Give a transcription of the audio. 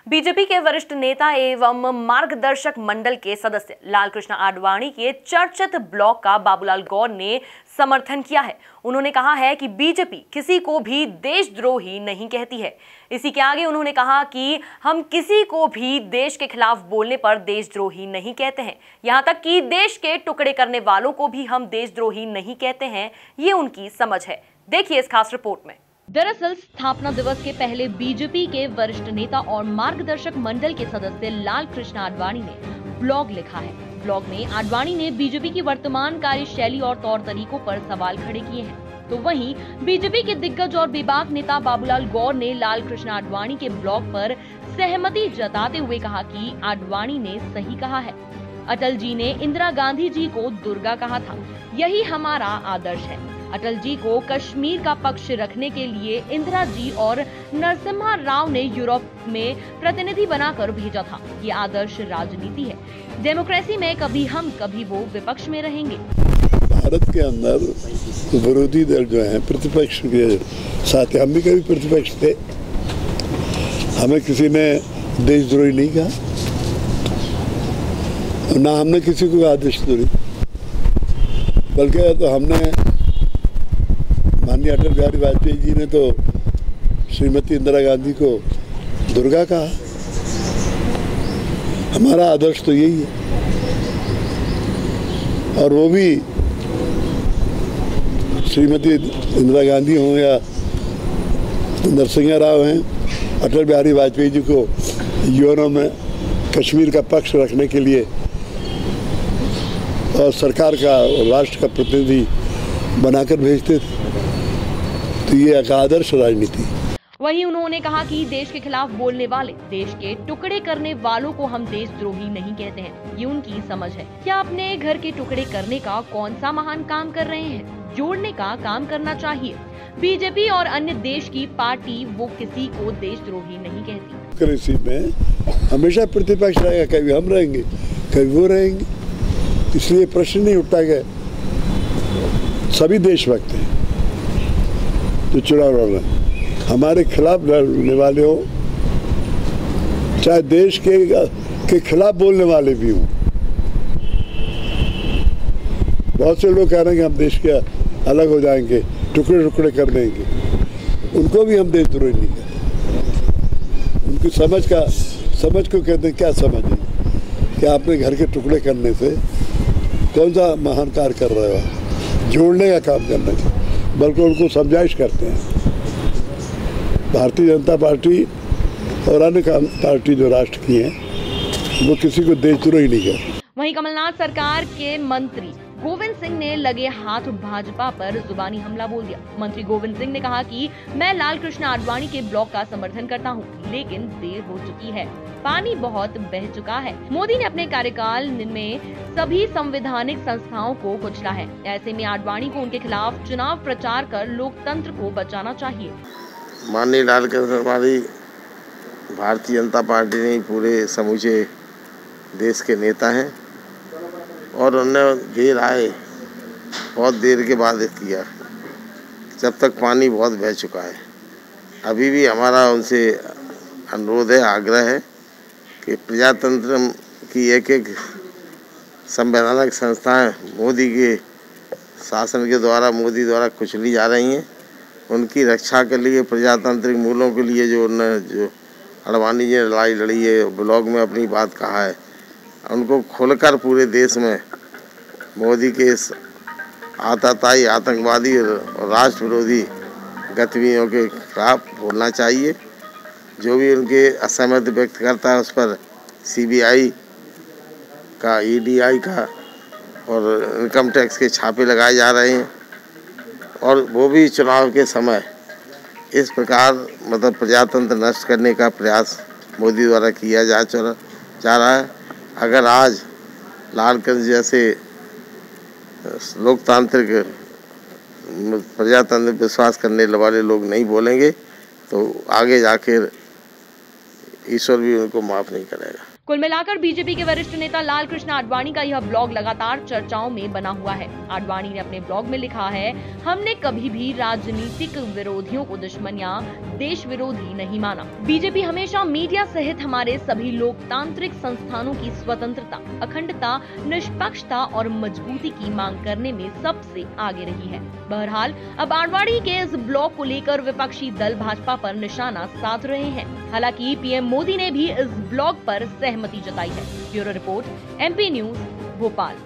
BJP के वरिष्ठ नेता एवं मार्गदर्शक मंडल के सदस्य लालकृष्ण आडवाणी के चर्चित ब्लॉग का बाबूलाल गौर ने समर्थन किया है। उन्होंने कहा है कि बीजेपी किसी को भी देशद्रोही नहीं कहती है। इसी के आगे उन्होंने कहा कि हम किसी को भी देश के खिलाफ बोलने पर देशद्रोही नहीं कहते हैं। यहां तक कि देश के टुकड़े करने वालों को भी हम देशद्रोही नहीं कहते हैं। ये उनकी समझ है। देखिए इस खास रिपोर्ट में। दरअसल स्थापना दिवस के पहले बीजेपी के वरिष्ठ नेता और मार्गदर्शक मंडल के सदस्य लालकृष्ण आडवाणी ने ब्लॉग लिखा है। ब्लॉग में आडवाणी ने बीजेपी की वर्तमान कार्यशैली और तौर तरीकों पर सवाल खड़े किए हैं। तो वहीं बीजेपी के दिग्गज और बेबाक नेता बाबूलाल गौर ने लालकृष्ण आडवाणी के ब्लॉग पर सहमति जताते हुए कहा कि आडवाणी ने सही कहा है। अटल जी ने इंदिरा गांधी जी को दुर्गा कहा था, यही हमारा आदर्श है। अटल जी को कश्मीर का पक्ष रखने के लिए इंदिरा जी और नरसिम्हा राव ने यूरोप में प्रतिनिधि बनाकर भेजा था। ये आदर्श राजनीति है। डेमोक्रेसी में कभी हम कभी वो विपक्ष में रहेंगे। भारत के अंदर विरोधी दल जो है प्रतिपक्ष के साथ, हम भी कभी प्रतिपक्ष थे। हमें किसी ने देशद्रोही नहीं कहा, ना हमने किसी को कहा देशद्रोही, बल्कि तो हमने माननीय अटल बिहारी वाजपेयी जी ने तो श्रीमती इंदिरा गांधी को दुर्गा कहा। हमारा आदर्श तो यही है, और वो भी श्रीमती इंदिरा गांधी हों या नरसिम्हा राव हैं, अटल बिहारी वाजपेयी जी को यूएनओ में कश्मीर का पक्ष रखने के लिए और सरकार का और राष्ट्र का प्रतिनिधि बनाकर भेजते थे। तो ये एक आदर्श राजनीति। वहीं उन्होंने कहा कि देश के खिलाफ बोलने वाले, देश के टुकड़े करने वालों को हम देशद्रोही नहीं कहते हैं। ये उनकी समझ है। क्या अपने घर के टुकड़े करने का कौन सा महान काम कर रहे हैं? जोड़ने का काम करना चाहिए। बीजेपी और अन्य देश की पार्टी वो किसी को देशद्रोही नहीं कहती। कृषि में हमेशा प्रतिपक्ष रहेगा, कभी हम रहेंगे कभी वो रहेंगे, इसलिए प्रश्न नहीं उठता है। सभी देशभक्त हैं जो चुनाव लड़ रहे हैं, हमारे खिलाफ लड़ने वाले हो, चाहे देश के खिलाफ बोलने वाले भी हों। बहुत से लोग कह रहे हैं कि हम देश के अलग हो जाएंगे, टुकड़े टुकड़े कर देंगे, उनको भी हम देशद्रोही नहीं कहते। उनकी समझ को कहते हैं। क्या समझ है कि आपने घर के टुकड़े करने से कौन सा महान कार्य कर रहे हो? जोड़ने का काम करना चाहिए, बल्कि उनको समझाइश करते हैं। भारतीय जनता पार्टी और अन्य पार्टी जो राष्ट्र की हैं, वो किसी को देशद्रोही नहीं कहती। वहीं कमलनाथ सरकार के मंत्री गोविंद सिंह ने लगे हाथ भाजपा पर जुबानी हमला बोल दिया। मंत्री गोविंद सिंह ने कहा कि मैं लालकृष्ण आडवाणी के ब्लॉग का समर्थन करता हूं, लेकिन देर हो चुकी है, पानी बहुत बह चुका है। मोदी ने अपने कार्यकाल में सभी संवैधानिक संस्थाओं को कुचला है। ऐसे में आडवाणी को उनके खिलाफ चुनाव प्रचार कर लोकतंत्र को बचाना चाहिए। माननीय लालकृष्ण आडवाणी भारतीय जनता पार्टी नहीं, पूरे समूचे देश के नेता हैं, और उन्होंने देर आए, बहुत देर के बाद किया, जब तक पानी बहुत बह चुका है। अभी भी हमारा उनसे अनुरोध है, आग्रह है कि प्रजातंत्र की एक एक संवैधानिक संस्थाएं मोदी के शासन के द्वारा, मोदी द्वारा कुचली जा रही हैं। उनकी रक्षा के लिए, प्रजातांत्रिक मूल्यों के लिए जो आडवाणी जी ने लड़ाई लड़ी है, ब्लॉग में अपनी बात कहा है, उनको खुलकर पूरे देश में मोदी के इस आतताई, आतंकवादी और राष्ट्र विरोधी गतिविधियों के खिलाफ बोलना चाहिए। जो भी उनके असहमति व्यक्त करता है उस पर सीबीआई का, ईडीआई का और इनकम टैक्स के छापे लगाए जा रहे हैं, और वो भी चुनाव के समय इस प्रकार मतलब प्रजातंत्र नष्ट करने का प्रयास मोदी द्वारा किया जा रहा है। अगर आज लालकृष्ण जैसे लोकतांत्रिक प्रजातंत्र विश्वास करने वाले लोग नहीं बोलेंगे तो आगे जाकर ईश्वर भी उनको माफ़ नहीं करेगा। कुल मिलाकर बीजेपी के वरिष्ठ नेता लालकृष्ण आडवाणी का यह ब्लॉग लगातार चर्चाओं में बना हुआ है। आडवाणी ने अपने ब्लॉग में लिखा है, हमने कभी भी राजनीतिक विरोधियों को दुश्मन या देश विरोधी नहीं माना। बीजेपी हमेशा मीडिया सहित हमारे सभी लोकतांत्रिक संस्थानों की स्वतंत्रता, अखंडता, निष्पक्षता और मजबूती की मांग करने में सबसे आगे रही है। बहरहाल अब आडवाणी के इस ब्लॉग को लेकर विपक्षी दल भाजपा पर निशाना साध रहे हैं। हालांकि पीएम मोदी ने भी इस ब्लॉग पर सहमति जताई है। Bureau report, MP news, Bhopal.